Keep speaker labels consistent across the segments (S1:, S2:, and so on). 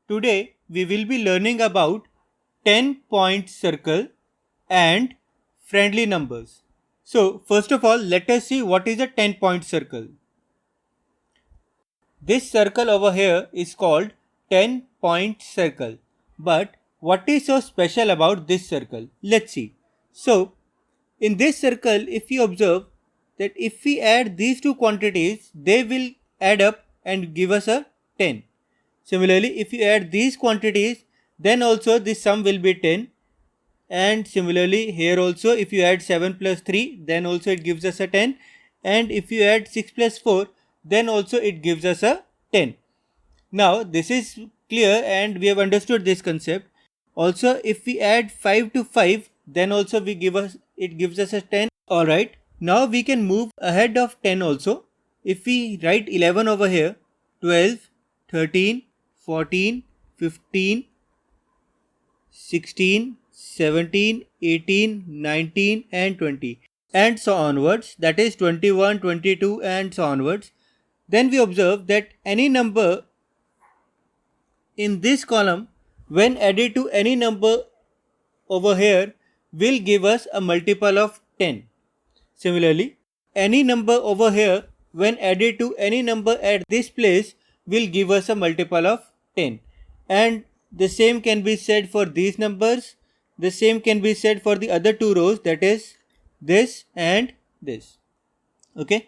S1: Today we will be learning about 10-point circle and friendly numbers. So first of all, let us see what is a 10-point circle. This circle over here is called 10-point circle. But what is so special about this circle? Let's see. So in this circle, if you observe that if we add these two quantities, they will add up and give us a 10. Similarly, if you add these quantities, then also this sum will be 10. And similarly, here also if you add 7 plus 3, then also it gives us a 10. And if you add 6 plus 4, then also it gives us a 10. Now, this is clear and we have understood this concept. Also, if we add 5 to 5, then also it gives us a 10. Alright, now we can move ahead of 10 also. If we write 11 over here, 12, 13, 14, 15, 16, 17, 18, 19 and 20 and so onwards, that is 21, 22 and so onwards, then we observe that any number in this column when added to any number over here will give us a multiple of 10. Similarly, any number over here when added to any number at this place will give us a multiple of 10. And the same can be said for these numbers. The same can be said for the other two rows, that is this and this. Okay.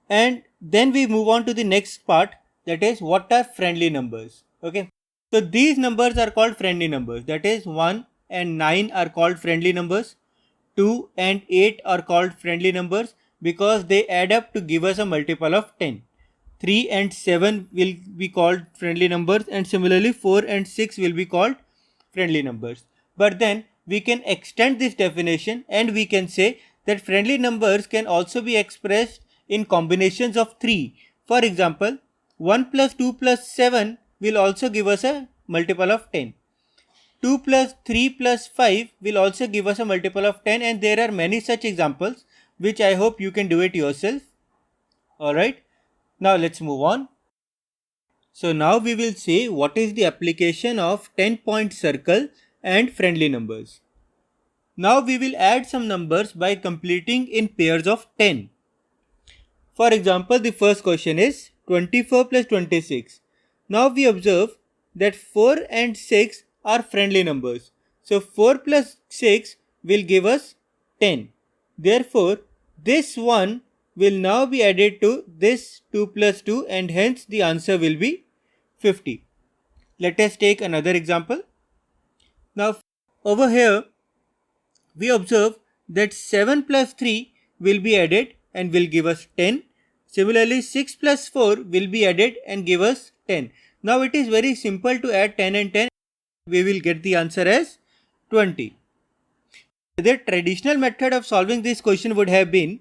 S1: And then we move on to the next part, that is what are friendly numbers. Okay. So these numbers are called friendly numbers, that is 1 and 9 are called friendly numbers. 2 and 8 are called friendly numbers because they add up to give us a multiple of 10. 3 and 7 will be called friendly numbers, and similarly 4 and 6 will be called friendly numbers. But then we can extend this definition and we can say that friendly numbers can also be expressed in combinations of 3. For example, 1 plus 2 plus 7 will also give us a multiple of 10. 2 plus 3 plus 5 will also give us a multiple of 10, and there are many such examples which I hope you can do it yourself. Alright, now let's move on. So now we will see what is the application of 10-point circle and friendly numbers. Now we will add some numbers by completing in pairs of 10. For example, the first question is 24 plus 26. Now we observe that 4 and 6 are friendly numbers. So 4 plus 6 will give us 10. Therefore, this one will now be added to this 2 plus 2 and hence the answer will be 50. Let us take another example. Now over here we observe that 7 plus 3 will be added and will give us 10. Similarly, 6 plus 4 will be added and give us 10. Now it is very simple to add 10 and 10. We will get the answer as 20. The traditional method of solving this question would have been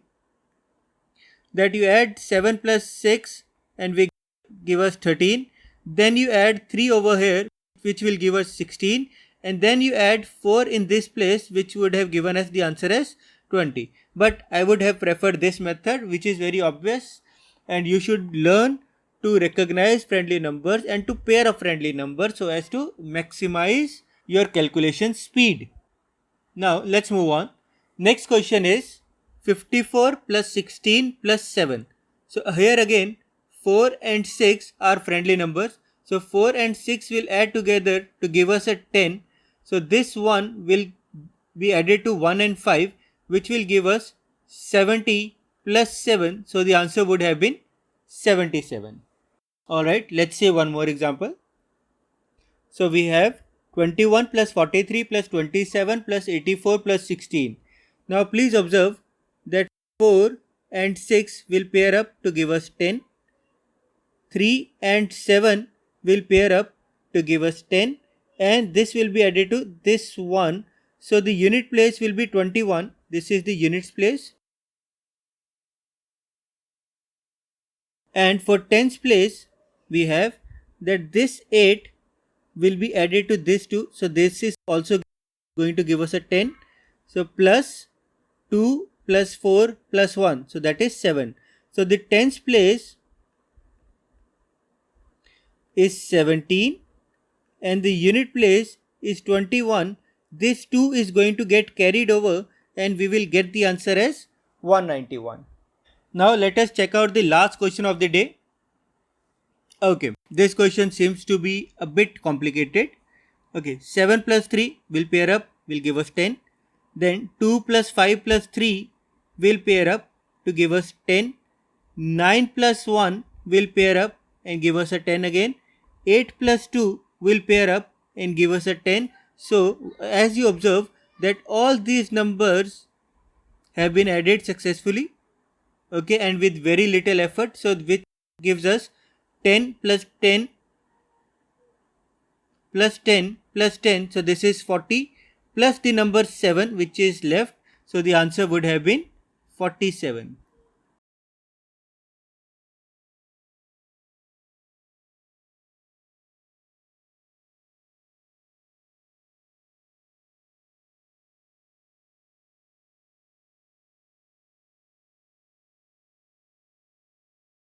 S1: that you add 7 plus 6 and we give us 13. Then you add 3 over here which will give us 16. And then you add 4 in this place which would have given us the answer as 20. But I would have preferred this method, which is very obvious, and you should learn to recognize friendly numbers and to pair a friendly number so as to maximize your calculation speed. Now let's move on. Next question is 54 plus 16 plus 7. So here again 4 and 6 are friendly numbers. So 4 and 6 will add together to give us a 10. So this one will be added to 1 and 5, which will give us 70 plus 7. So the answer would have been 77. Alright, let's say one more example. So we have 21 plus 43 plus 27 plus 84 plus 16. Now please observe that 4 and 6 will pair up to give us 10. 3 and 7 will pair up to give us 10, and this will be added to this one. So the unit place will be 21. This is the units place. And for tens place, we have that this 8 will be added to this 2. So this is also going to give us a 10. So plus 2 plus 4 plus 1. So that is 7. So the tens place is 17. and the unit place is 21, this 2 is going to get carried over and we will get the answer as 191. Now let us check out the last question of the day. Okay, this question seems to be a bit complicated. Okay, 7 plus 3 will pair up, will give us 10. Then 2 plus 5 plus 3 will pair up to give us 10. 9 plus 1 will pair up and give us a 10 again. 8 plus 2 will pair up and give us a 10. So as you observe that all these numbers have been added successfully, okay, and with very little effort, so which gives us 10 plus 10 plus 10 plus 10, so this is 40, plus the number 7 which is left, so the answer would have been 47.